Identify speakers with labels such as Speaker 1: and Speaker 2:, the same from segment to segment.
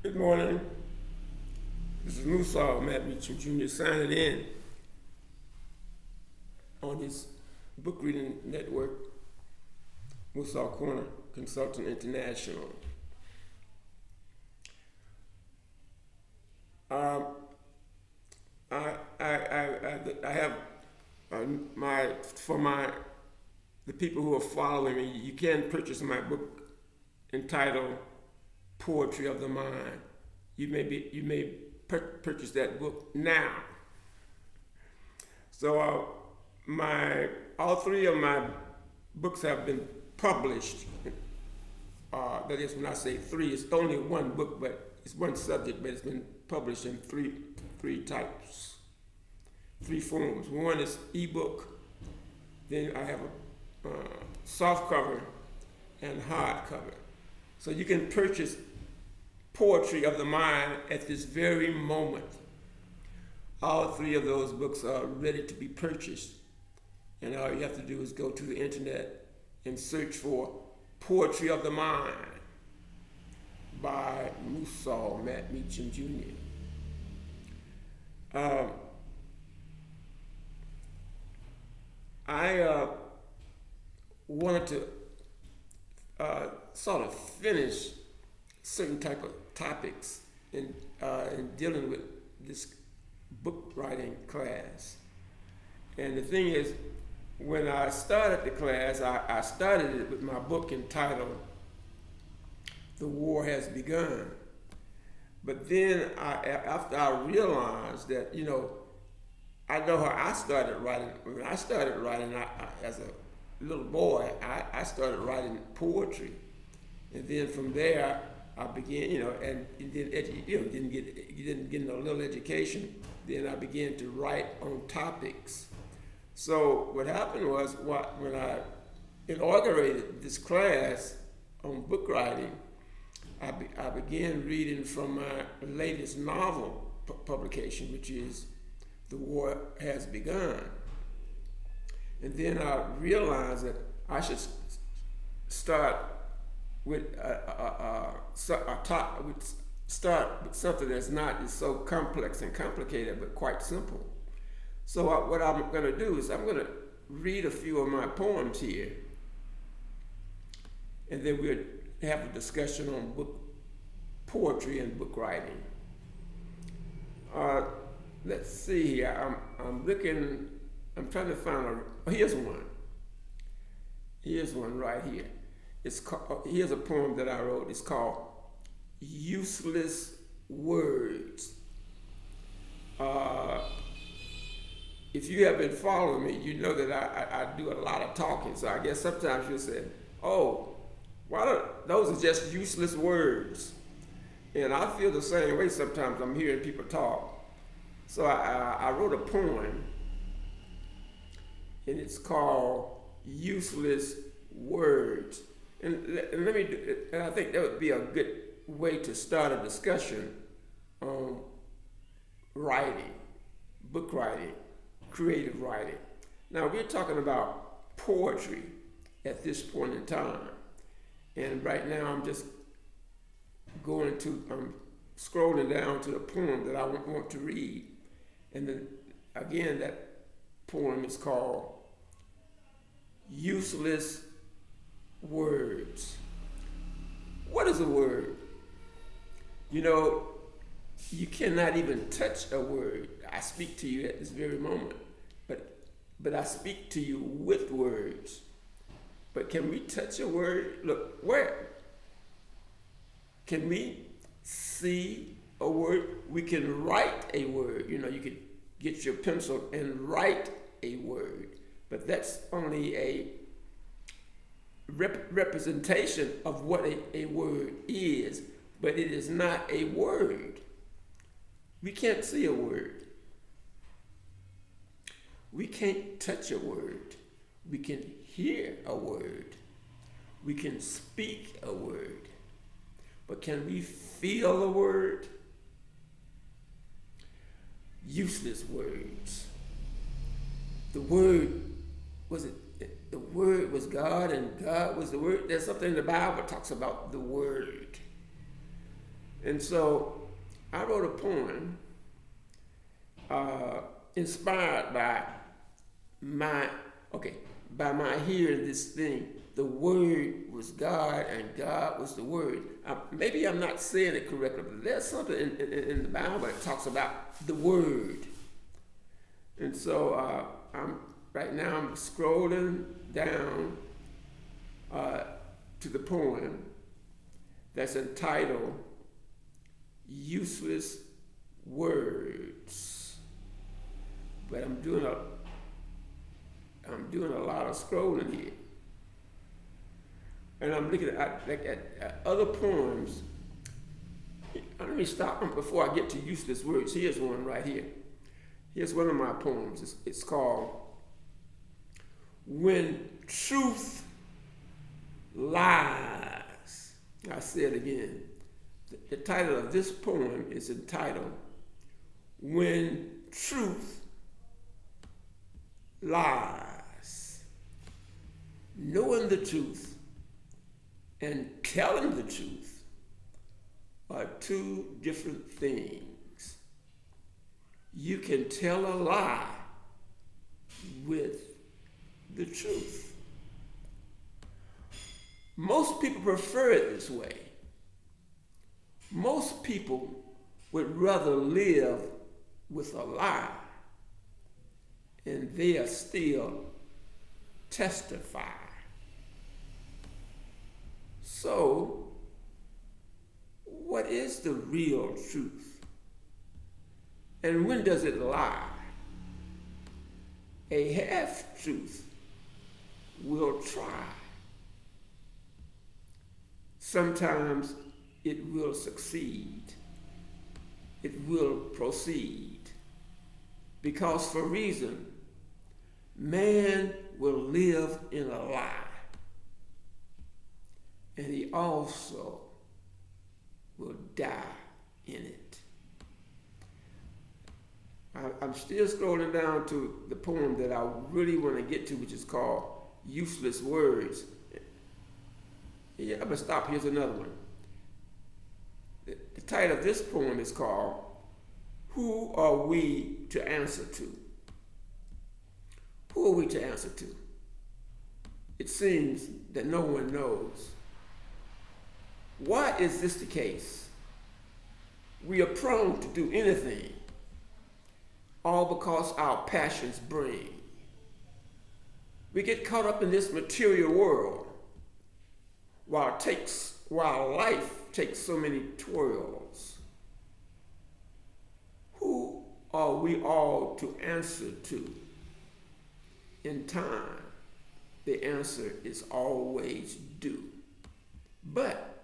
Speaker 1: Good morning. This is Musal Matt Meacham Jr. signing in on this book reading network, Musal Corner Consultant International. I have the people who are following me. You can purchase my book entitled Poetry of the Mind. You may purchase that book now. So all three of my books have been published. That is, when I say three, it's only one book, but it's one subject, but it's been published in three types, three forms. One is ebook. Then I have a soft cover and hard cover. So you can purchase Poetry of the Mind at this very moment. All three of those books are ready to be purchased. And all you have to do is go to the internet and search for Poetry of the Mind by Musal Matt Meacham Jr. I wanted to sort of finish certain type of topics in dealing with this book writing class. And the thing is, when I started the class, I started it with my book entitled The War Has Begun. But then after I realized that, I know how I started writing. When I started writing, as a little boy, I started writing poetry. And then from there, I began, and then didn't get a little education. Then I began to write on topics. So what happened was, when I inaugurated this class on book writing, I began reading from my latest novel publication, which is The War Has Begun. And then I realized that I should start with start with something that's not so complex and complicated, but quite simple. So what I'm going to do is I'm going to read a few of my poems here, and then we'll have a discussion on book poetry and book writing. Let's see here. I'm looking. I'm trying to find here's one. Here's one right here. Here's a poem that I wrote. It's called Useless Words. If you have been following me, you know that I do a lot of talking. So I guess sometimes you'll say, oh, those are just useless words. And I feel the same way sometimes. I'm hearing people talk. So I wrote a poem, and it's called Useless Words. And I think that would be a good way to start a discussion on writing, book writing, creative writing. Now we're talking about poetry at this point in time. And right now I'm just I'm scrolling down to the poem that I want to read. And then again, that poem is called Useless Words. What is a word? You cannot even touch a word. I speak to you at this very moment, but I speak to you with words. But can we touch a word? Look, where? Can we see a word? We can write a word. You can get your pencil and write a word, but that's only a representation of what a word is, but it is not a word. We can't see a word. We can't touch a word. We can hear a word. We can speak a word. But can we feel a word? Useless words. The word was God, and God was the word. There's something in the Bible that talks about the word. And so I wrote a poem inspired by my, okay, by my hearing this thing. The Word was God and God was the Word. Maybe I'm not saying it correctly, but there's something in the Bible that talks about the Word. And so right now I'm scrolling down to the poem that's entitled Useless Words. But I'm doing a lot of scrolling here. And I'm looking at other poems. Let me stop before I get to useless words. Here's one right here. Here's one of my poems. It's called When Truth Lies. I say it again. The title of this poem is entitled When Truth Lies. Knowing the truth and telling the truth are two different things. You can tell a lie with the truth. Most people prefer it this way. Most people would rather live with a lie and they'll still testify. So, what is the real truth? And when does it lie? A half-truth will try. Sometimes it will succeed. It will proceed. Because for reason, man will live in a lie. And he also will die in it. I'm still scrolling down to the poem that I really want to get to, which is called Useless Words. Yeah, I'm going to stop. Here's another one. The title of this poem is called Who Are We to Answer To? Who are we to answer to? It seems that no one knows. Why is this the case? We are prone to do anything, all because our passions bring. We get caught up in this material world while life takes so many twirls. Who are we all to answer to? In time, the answer is always due. But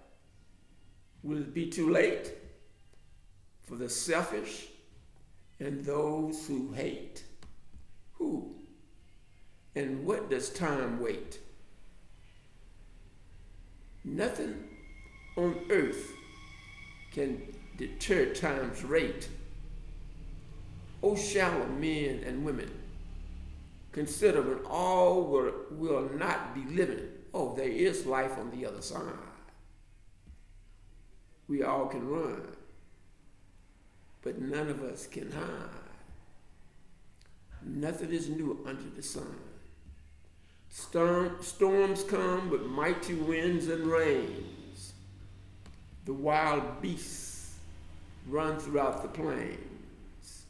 Speaker 1: will it be too late for the selfish and those who hate? Who and what does time wait? Nothing on earth can deter time's rate. O shallow men and women, consider when all will not be living. Oh, there is life on the other side. We all can run, but none of us can hide. Nothing is new under the sun. Storms come with mighty winds and rains. The wild beasts run throughout the plains.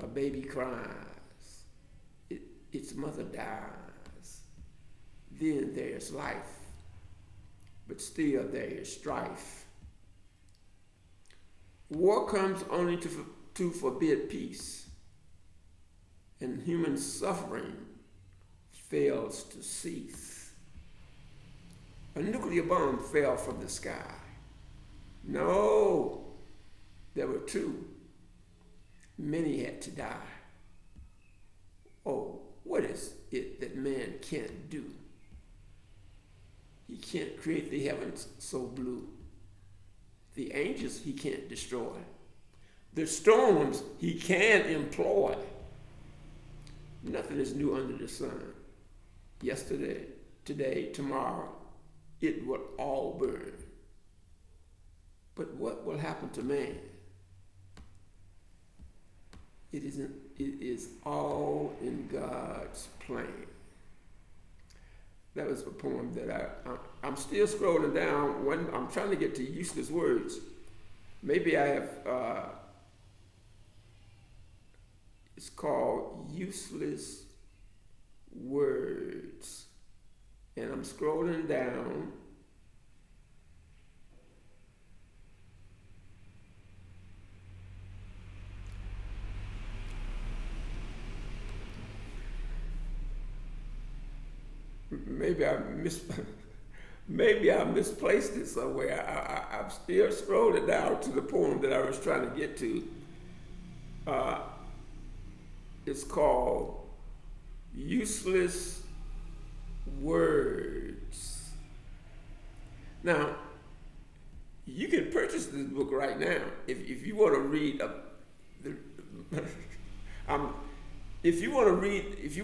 Speaker 1: A baby cries. Its mother dies. Then there's life, but still there is strife. War comes only to forbid peace, and human suffering fails to cease. A nuclear bomb fell from the sky. No, there were two. Many had to die. Oh, what is it that man can't do? He can't create the heavens so blue. The angels he can't destroy. The storms he can employ. Nothing is new under the sun. Yesterday, today, tomorrow, it will all burn. But what will happen to man? It isn't. It is all in God's plan. That was a poem that I'm still scrolling down. When I'm trying to get to useless words. Maybe I have. It's called Useless Words, and I'm scrolling down. Maybe maybe I misplaced it somewhere. I'm still scrolling down to the poem that I was trying to get to. Uh, it's called Useless Words. Now, you can purchase this book right now if you want to read if you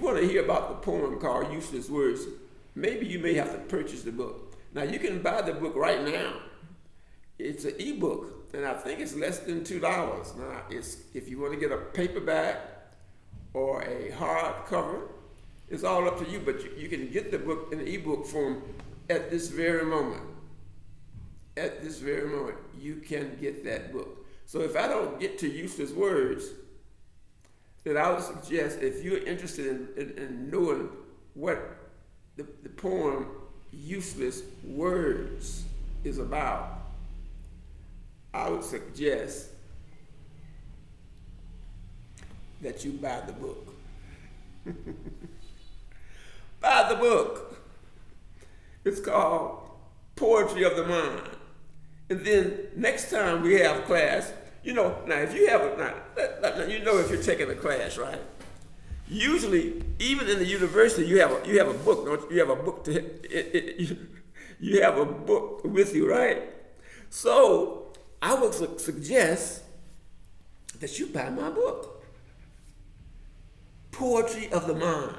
Speaker 1: want to hear about the poem called Useless Words, maybe you may have to purchase the book. Now you can buy the book right now. It's an ebook, and I think it's less than $2. Now, if you want to get a paperback or a hardcover, it's all up to you. But you can get the book in ebook form at this very moment. At this very moment, you can get that book. So if I don't get to Useless Words, then I would suggest, if you're interested in knowing what the poem Useless Words is about, I would suggest that you buy the book. Buy the book. It's called Poetry of the Mind. And then next time we have class, now if you have if you're taking a class, right? Usually, even in the university, you have a book, don't you? You have a book you have a book with you, right? So I would suggest that you buy my book, Poetry of the Mind.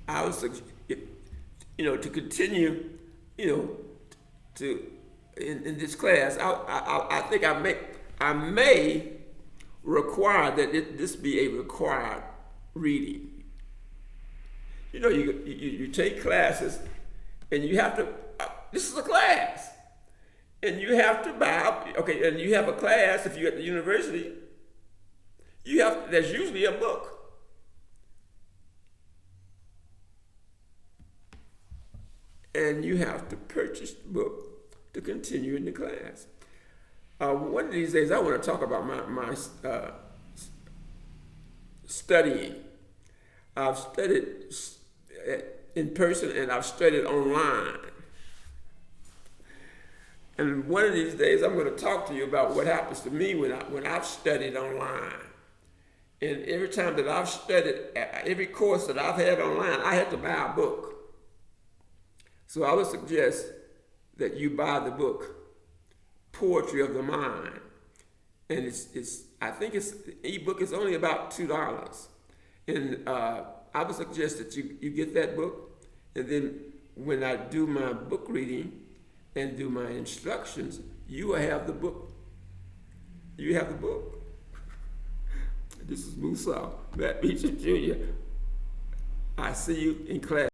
Speaker 1: I would suggest, to continue, in this class. I think I may require that this be a required reading. You take classes, and you have to. This is a class, and you have to buy. Okay, and you have a class if you're at the university. There's usually a book. And you have to purchase the book to continue in the class. One of these days, I want to talk about my studying. I've studied in person and I've studied online. And one of these days, I'm going to talk to you about what happens to me when I've studied online. And every time that I've studied, every course that I've had online, I had to buy a book. So I would suggest that you buy the book, Poetry of the Mind. And I think the ebook is only about $2. And I would suggest that you get that book, and then when I do my book reading and do my instructions, you will have the book. You have the book. This is Musa, Matt Beecher Jr. I see you in class.